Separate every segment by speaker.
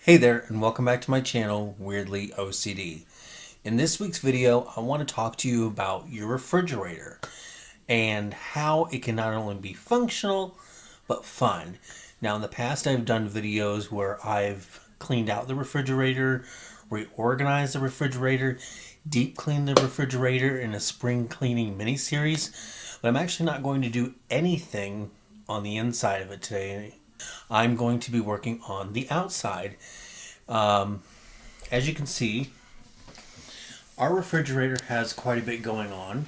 Speaker 1: Hey there, and welcome back to my channel, Weirdly O.C.D. In this week's video, I want to talk to you about your refrigerator and how it can not only be functional, but fun. Now, in the past, I've done videos where I've cleaned out the refrigerator, reorganized the refrigerator, deep cleaned the refrigerator in a spring cleaning mini-series, but I'm actually not going to do anything on the inside of it today. I'm going to be working on the outside. As you can see, our refrigerator has quite a bit going on.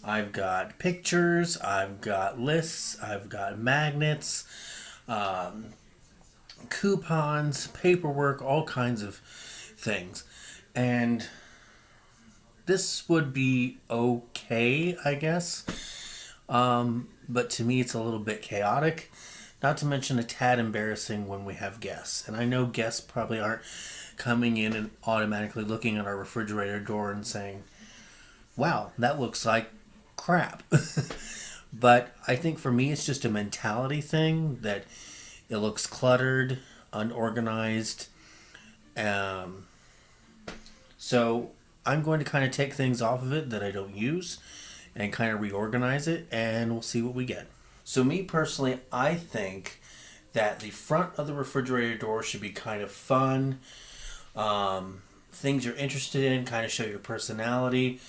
Speaker 1: I've got pictures, I've got lists, I've got magnets, coupons, paperwork, all kinds of things. And this would be okay, I guess. But to me, it's a little bit chaotic. Not to mention a tad embarrassing when we have guests. And I know guests probably aren't coming in and automatically looking at our refrigerator door and saying, wow, that looks like crap. But I think for me, it's just a mentality thing that it looks cluttered, unorganized. So I'm going to kind of take things off of it that I don't use and kind of reorganize it, and we'll see what we get. So me personally, I think that the front of the refrigerator door should be kind of fun. Things you're interested in, kind of show your personality.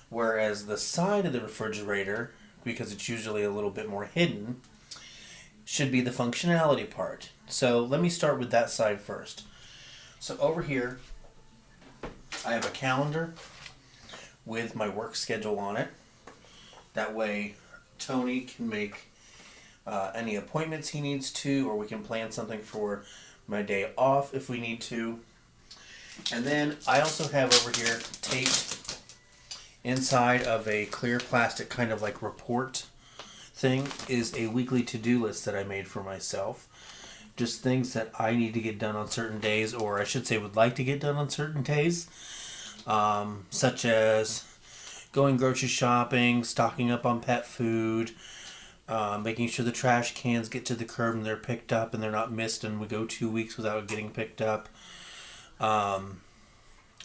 Speaker 1: Whereas the side of the refrigerator, because it's usually a little bit more hidden, should be the functionality part. So let me start with that side first. So over here, I have a calendar with my work schedule on it. That way, Tony can make any appointments he needs to, or we can plan something for my day off if we need to. And then I also have over here taped inside of a clear plastic kind of like report thing is a weekly to-do list that I made for myself. Just things that I need to get done on certain days, or I should say would like to get done on certain days, such as going grocery shopping, stocking up on pet food, making sure the trash cans get to the curb and they're picked up and they're not missed and we go 2 weeks without getting picked up.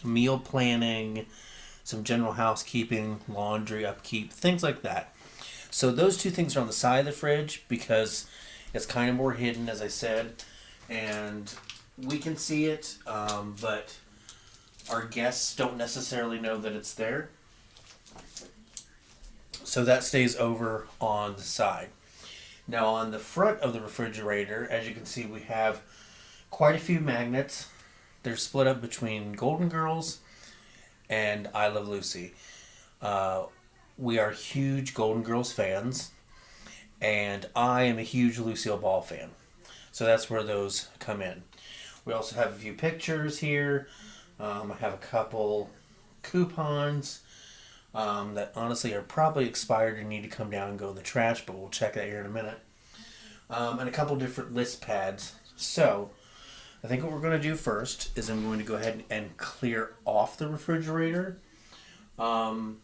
Speaker 1: Meal planning, some general housekeeping, laundry, upkeep, things like that. So those two things are on the side of the fridge because it's kind of more hidden, as I said, and we can see it, but our guests don't necessarily know that it's there. So that stays over on the side. Now on the front of the refrigerator, as you can see, we have quite a few magnets. They're split up between Golden Girls and I Love Lucy. We are huge Golden Girls fans, and I am a huge Lucille Ball fan. So that's where those come in. We also have a few pictures here. I have a couple coupons that honestly are probably expired and need to come down and go in the trash, but we'll check that here in a minute. And a couple different list pads. So I think what we're going to do first is I'm going to go ahead and clear off the refrigerator, and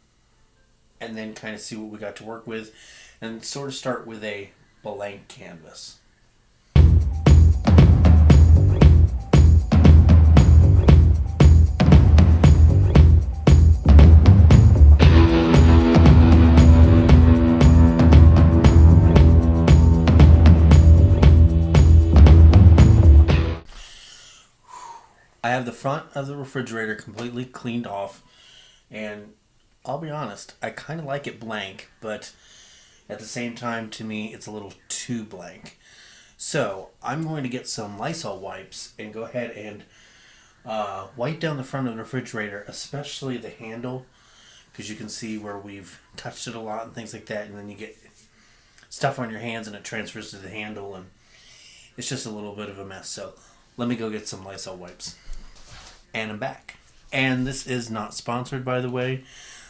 Speaker 1: then kind of see what we got to work with, and sort of start with a blank canvas. I have the front of the refrigerator completely cleaned off, and I'll be honest, I kind of like it blank, but at the same time, to me, it's a little too blank. So I'm going to get some Lysol wipes and go ahead and wipe down the front of the refrigerator, especially the handle, because you can see where we've touched it a lot and things like that, and then you get stuff on your hands and it transfers to the handle, and it's just a little bit of a mess. So let me go get some Lysol wipes. And I'm back. And this is not sponsored, by the way.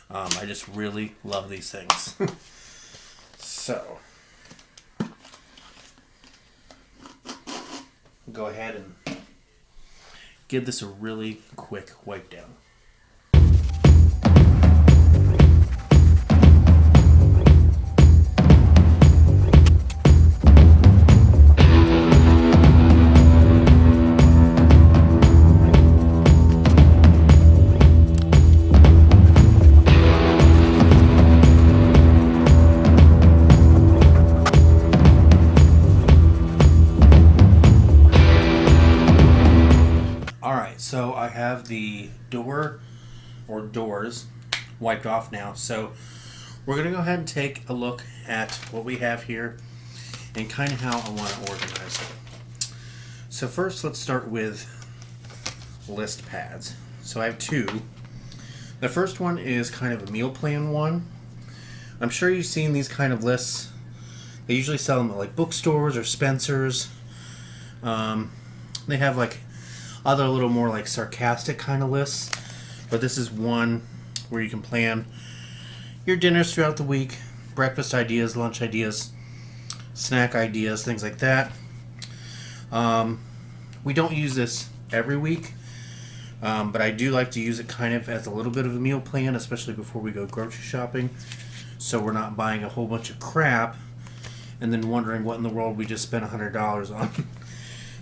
Speaker 1: I just really love these things. So, go ahead and give this a really quick wipe down. So I have the door or doors wiped off now. So we're going to go ahead and take a look at what we have here and kind of how I want to organize it. So first, let's start with list pads. So I have two. The first one is kind of a meal plan one. I'm sure you've seen these kind of lists. They usually sell them at like bookstores or Spencer's. They have like other little more like sarcastic kind of lists, but this is one where you can plan your dinners throughout the week, breakfast ideas, lunch ideas, snack ideas, things like that. We don't use this every week, but I do like to use it kind of as a little bit of a meal plan, especially before we go grocery shopping, so we're not buying a whole bunch of crap and then wondering what in the world we just spent $100 on.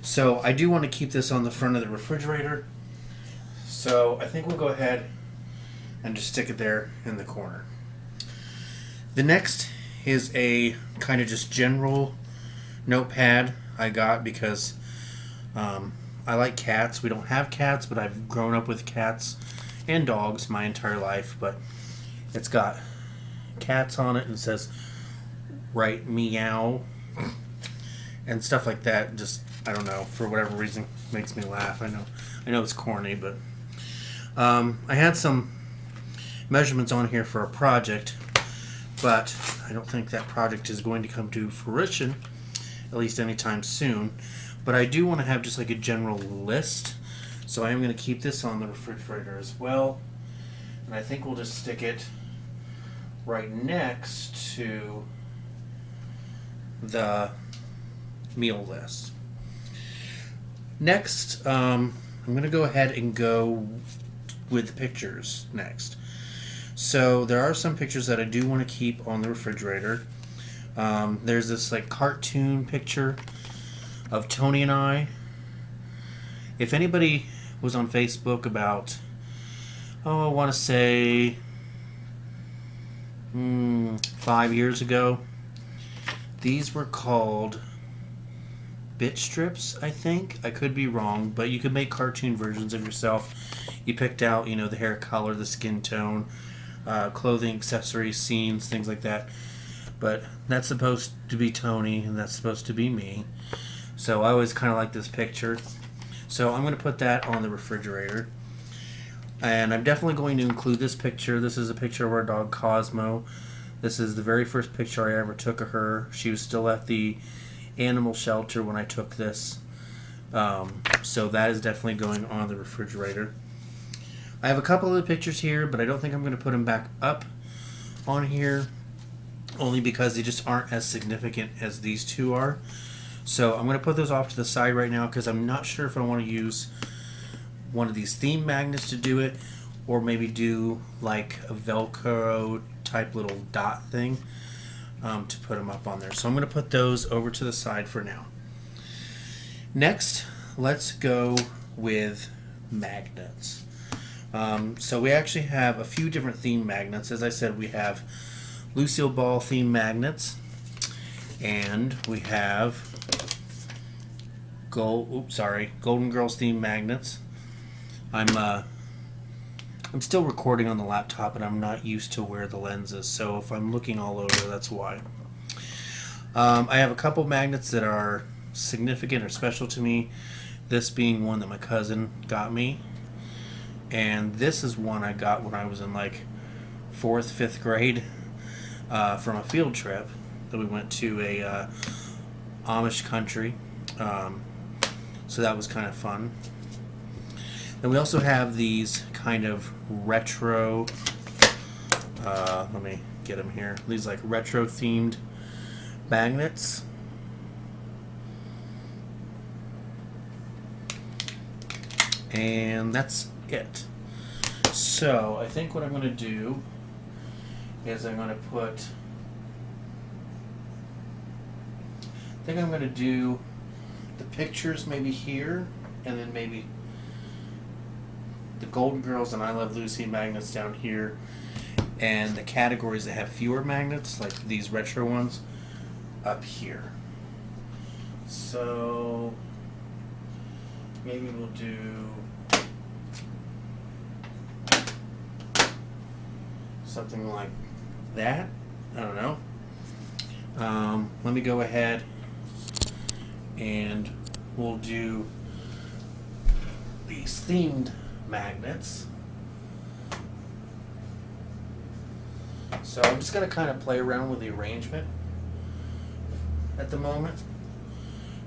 Speaker 1: So I do want to keep this on the front of the refrigerator. So I think we'll go ahead and just stick it there in the corner. The next is a kind of just general notepad I got because I like cats. We don't have cats, but I've grown up with cats and dogs my entire life. But it's got cats on it and it says "write meow" and stuff like that. Just, I don't know, for whatever reason, makes me laugh. I know it's corny, but I had some measurements on here for a project, but I don't think that project is going to come to fruition, at least anytime soon. But I do want to have just like a general list, so I am going to keep this on the refrigerator as well. And I think we'll just stick it right next to the meal list. Next, I'm going to go ahead and go with the pictures next. So there are some pictures that I do want to keep on the refrigerator. There's this like cartoon picture of Tony and I. If anybody was on Facebook about, I want to say 5 years ago, these were called bit strips, I think. I could be wrong, but you could make cartoon versions of yourself. You picked out, the hair color, the skin tone, clothing, accessories, scenes, things like that. But that's supposed to be Tony, and that's supposed to be me. So I always kind of like this picture. So I'm going to put that on the refrigerator. And I'm definitely going to include this picture. This is a picture of our dog Cosmo. This is the very first picture I ever took of her. She was still at the animal shelter when I took this. So that is definitely going on the refrigerator. I have a couple of pictures here, but I don't think I'm going to put them back up on here, only because they just aren't as significant as these two are. So I'm going to put those off to the side right now because I'm not sure if I want to use one of these theme magnets to do it, or maybe do like a Velcro type little dot thing to put them up on there. So I'm going to put those over to the side for now. Next, let's go with magnets. So we actually have a few different theme magnets. As I said, we have Lucille Ball theme magnets, and we have Golden Girls theme magnets. I'm still recording on the laptop, and I'm not used to where the lens is, so if I'm looking all over, that's why. I have a couple magnets that are significant or special to me, this being one that my cousin got me, and this is one I got when I was in like 4th, 5th grade from a field trip that we went to a Amish country, so that was kind of fun. Then we also have these kind of retro, let me get them here, these like retro themed magnets. And that's it. So I think what I'm going to do is I'm going to do the pictures maybe here, and then maybe the Golden Girls and I Love Lucy magnets down here, and the categories that have fewer magnets, like these retro ones, up here. So maybe we'll do something like that. I don't know. Let me go ahead and we'll do these themed magnets. So I'm just going to kind of play around with the arrangement at the moment,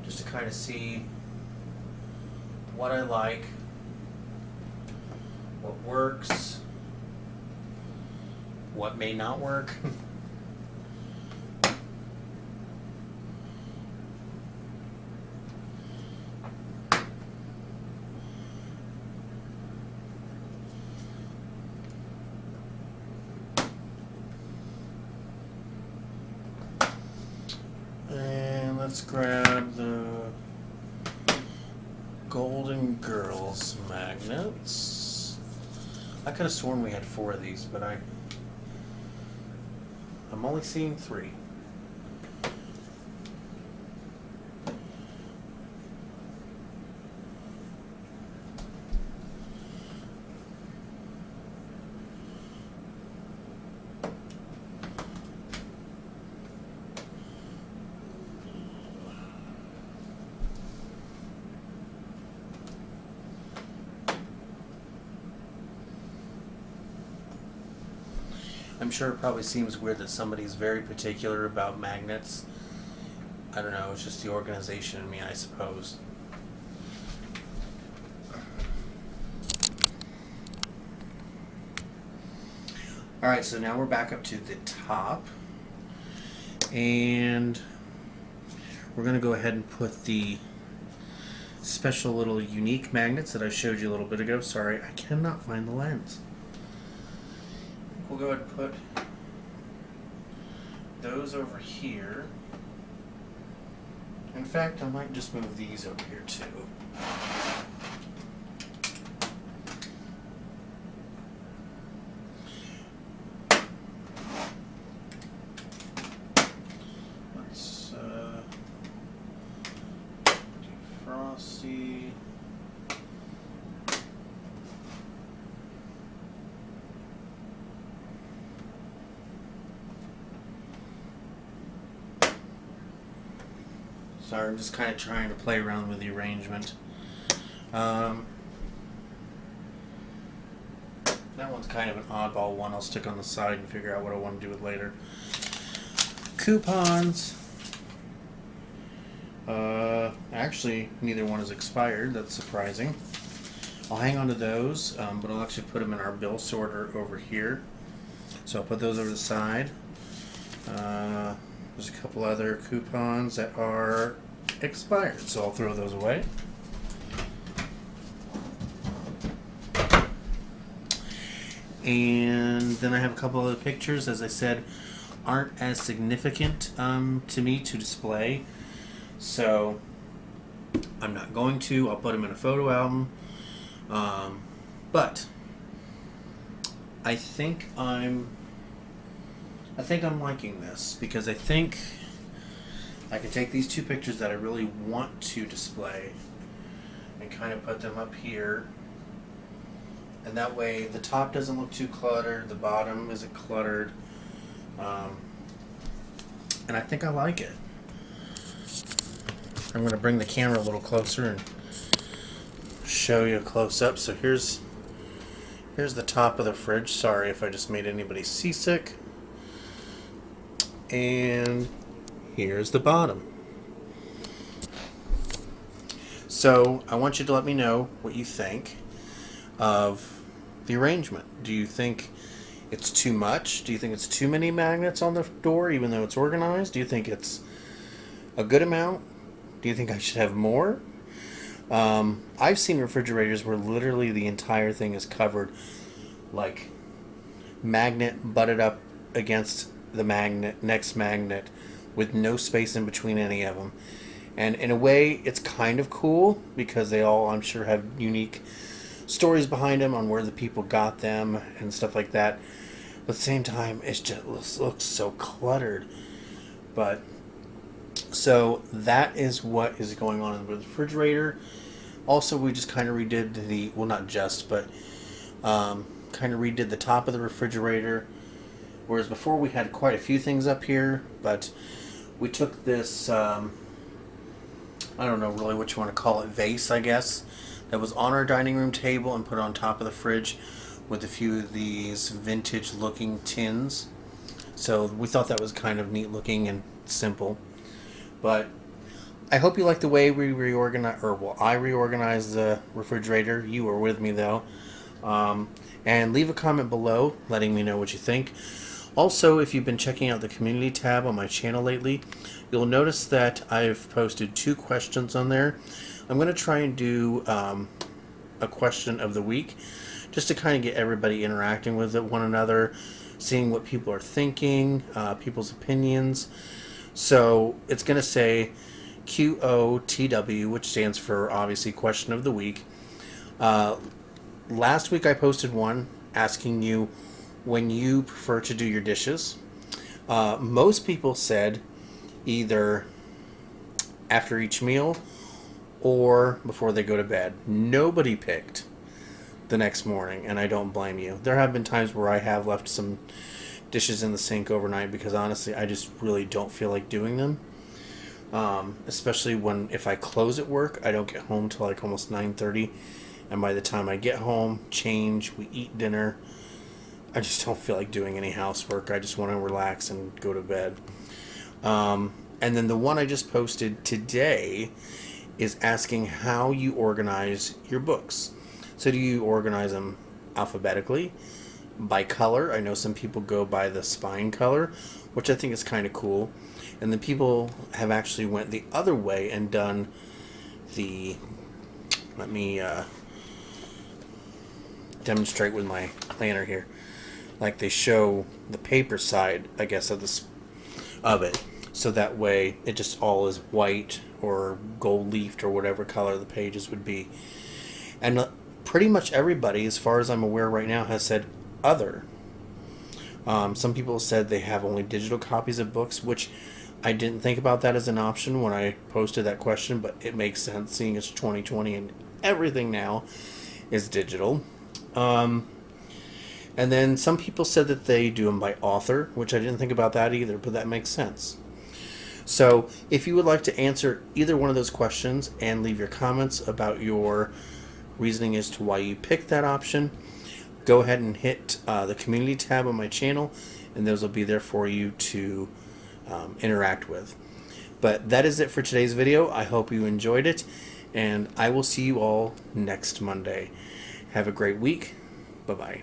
Speaker 1: just to kind of see what I like, what works, what may not work. And let's grab the Golden Girls magnets. I could have sworn we had 4 of these, but I'm only seeing 3. I'm sure it probably seems weird that somebody's very particular about magnets. I don't know, it's just the organization in me, I suppose. Alright, so now we're back up to the top. And we're going to go ahead and put the special little unique magnets that I showed you a little bit ago. Sorry, I cannot find the lens. We'll go ahead and put those over here. In fact, I might just move these over here too. Let's do Frosty. Sorry, I'm just kind of trying to play around with the arrangement. That one's kind of an oddball one. I'll stick on the side and figure out what I want to do with later. Coupons. Actually, neither one is expired. That's surprising. I'll hang on to those, but I'll actually put them in our bill sorter over here. So I'll put those over the side. There's a couple other coupons that are expired, so I'll throw those away. And then I have a couple other pictures, as I said, aren't as significant to me to display, so I'm not going to. I'll put them in a photo album, but I think I'm liking this, because I think I can take these 2 pictures that I really want to display and kind of put them up here, and that way the top doesn't look too cluttered, the bottom isn't cluttered, and I think I like it. I'm going to bring the camera a little closer and show you a close-up. So here's the top of the fridge. Sorry if I just made anybody seasick. And here's the bottom. So I want you to let me know what you think of the arrangement. Do you think it's too much? Do you think it's too many magnets on the door even though it's organized? Do you think it's a good amount? Do you think I should have more? I've seen refrigerators where literally the entire thing is covered, like magnet butted up against the next magnet with no space in between any of them. And in a way, it's kind of cool because they all, I'm sure, have unique stories behind them on where the people got them and stuff like that. But at the same time, it just looks so cluttered. But so that is what is going on in the refrigerator. Also, we just kind of redid well, not just, but kind of redid the top of the refrigerator. Whereas before we had quite a few things up here, but we took this, I don't know really what you want to call it, vase, I guess, that was on our dining room table and put on top of the fridge with a few of these vintage looking tins. So we thought that was kind of neat looking and simple. But I hope you like the way we I reorganized the refrigerator. You were with me though. And leave a comment below letting me know what you think. Also, if you've been checking out the community tab on my channel lately, you'll notice that I've posted 2 questions on there. I'm going to try and do a question of the week, just to kind of get everybody interacting with one another, seeing what people are thinking, people's opinions. So it's going to say QOTW, which stands for obviously question of the week. Last week I posted one asking you when you prefer to do your dishes. Most people said either after each meal or before they go to bed. Nobody picked the next morning, and I don't blame you. There have been times where I have left some dishes in the sink overnight because honestly I just really don't feel like doing them. Especially if I close at work, I don't get home till like almost 9:30, and by the time I get home, change, we eat dinner, I just don't feel like doing any housework. I just want to relax and go to bed. And then the one I just posted today is asking how you organize your books. So do you organize them alphabetically, by color? I know some people go by the spine color, which I think is kind of cool. And then people have actually went the other way and done the, let me demonstrate with my planner here. Like they show the paper side, I guess, of it. So that way it just all is white or gold leafed or whatever color the pages would be. And pretty much everybody, as far as I'm aware right now, has said other. Some people said they have only digital copies of books, which I didn't think about that as an option when I posted that question, but it makes sense seeing it's 2020 and everything now is digital. And then some people said that they do them by author, which I didn't think about that either, but that makes sense. So if you would like to answer either one of those questions and leave your comments about your reasoning as to why you picked that option, go ahead and hit the community tab on my channel, and those will be there for you to interact with. But that is it for today's video. I hope you enjoyed it, and I will see you all next Monday. Have a great week. Bye-bye.